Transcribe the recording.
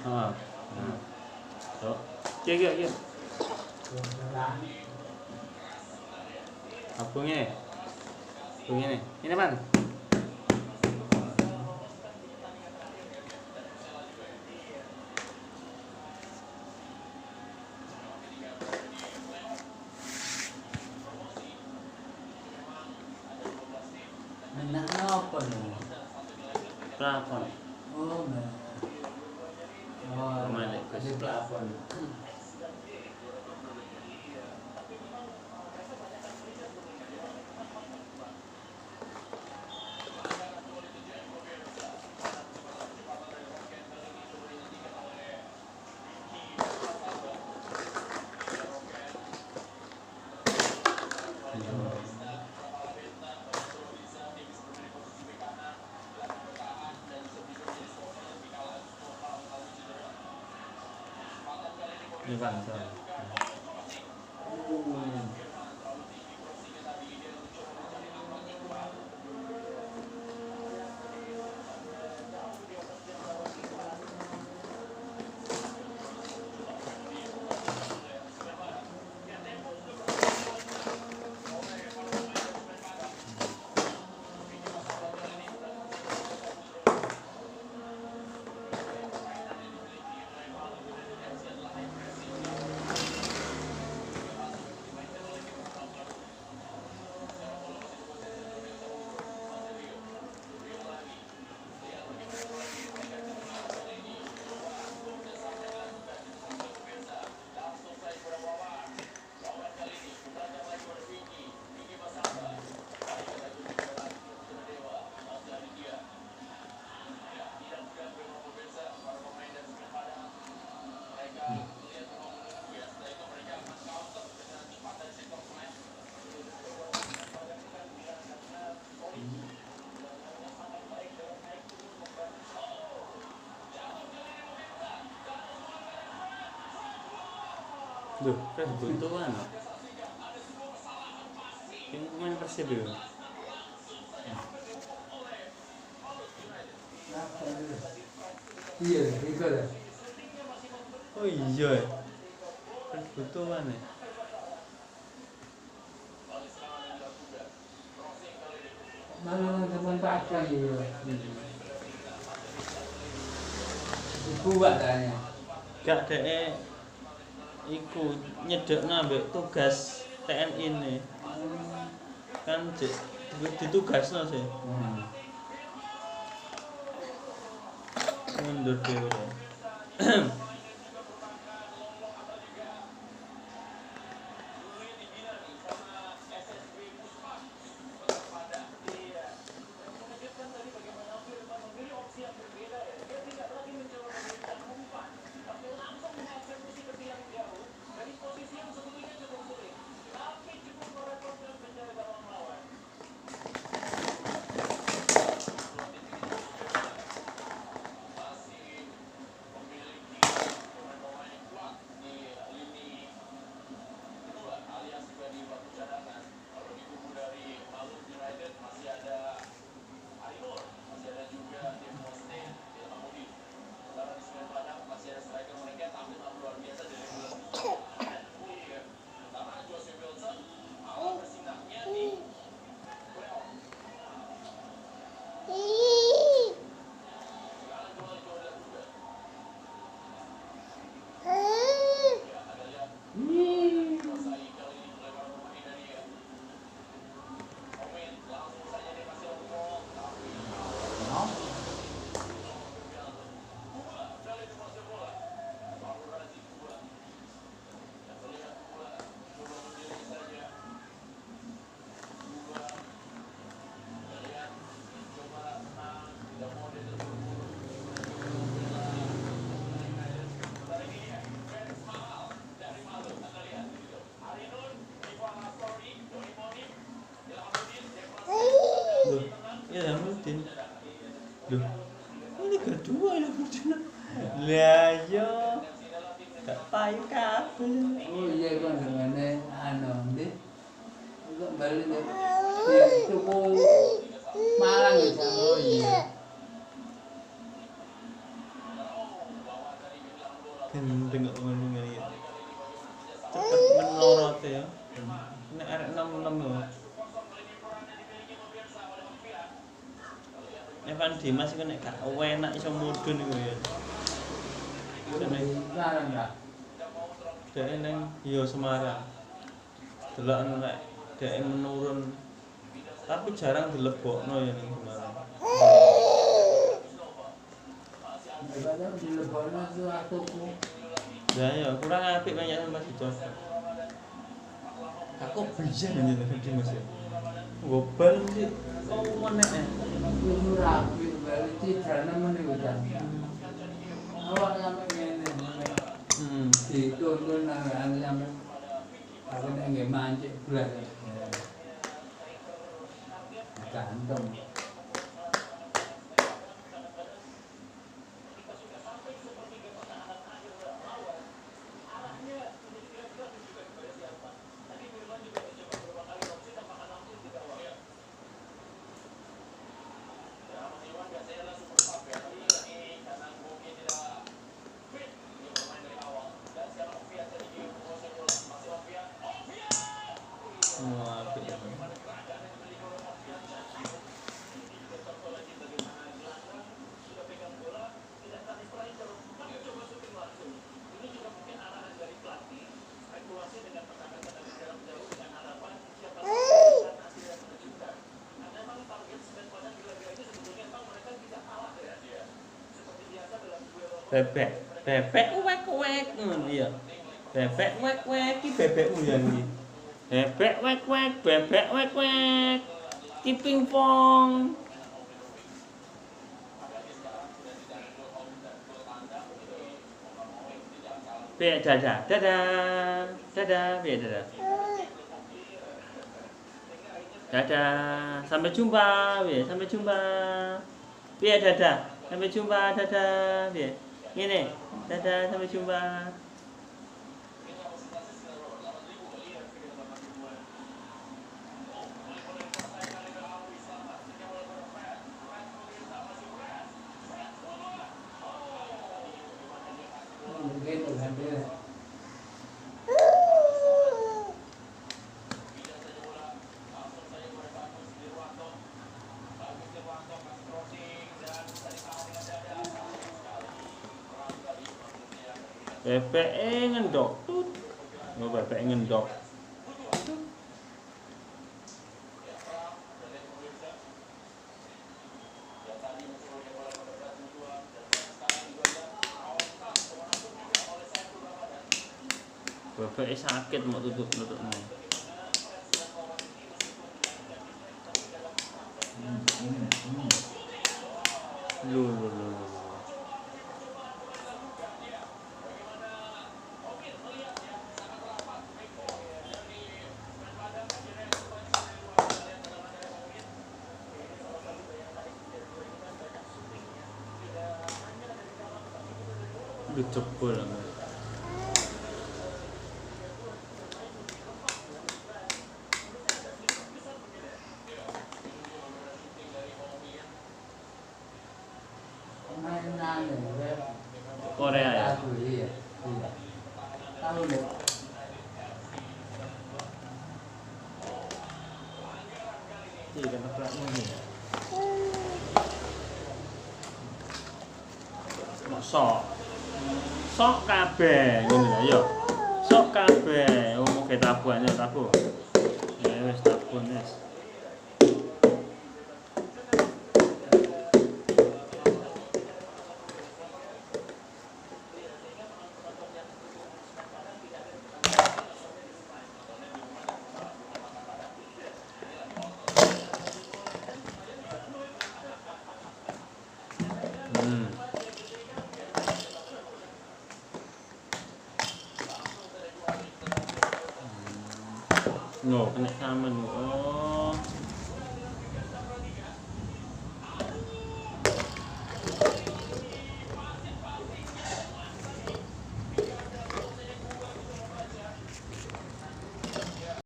Nah. Tuh. Kia. Abungnya. Abungnya nih. Ini man. Anak apa nih? Plafon. Oh, nah. Oh, Malik, Gus. di plafon. Ini bang. Duh, kan kebutuhan. Yang main Persib ya. Iya, itu lah. Oh iya. Kan kebutuhan ya. Malah teman pakai ya. Buat tanya. Gak deh. Iku nyedekna mbek tugas TNI ini. Kan ditugasno sih. Mundur dhewe. Loh, ya Hamudin. Loh, ini kedua ya Hamudin. Lah yo, gak payu kabeh. Oh iya kan dengan anu deh. Enggak balik deh. Itu kok Malang ya. Oh iya. Tengok ngomong ya. Cepet menurut ya. Nek arek 66 lho. Evan Dimas iku nek gak enak iso mudhun iku ya. Sekarang enggak. Dhek ning yo Semarang. Delok nek dhek menurun. Tapi jarang dilebokno ya ning Semarang. Kadang di Lebanon itu atuku. Ya kurang apik banyak Mas dicoba. Aku biyen aja nek Dimas ya. Gobal sih. Kau menek. Itu rapi balik citranya menikutan. Awak sampai ngene. Dituntun sampai aku nek nggih mancik blas. Gantung. Semua apik. Bebek wek ngono iya. Bebek wek iki bebekmu ya iki. Bebek wek. Ki pingpong. Piye dadah. Piye dadah. Dadah, sampai jumpa, piye. Piye dadah. Sampai jumpa, dadah, piye. Ngene, dadah, sampai jumpa. Mungkin Tuhan dia. Bebek ngendok. Oh, bebek ngendok. Bebek sakit mau tutup-tutupnya. Lu. Udah jebol lah. Korea ya? Iya. Tahu deh. Iya kan pelaku ini. Sok kabeh ngono ya yo. Sok kabeh omong ke tabuhannya tabu. Ya wis tabun wis. No, kena saman. Oh.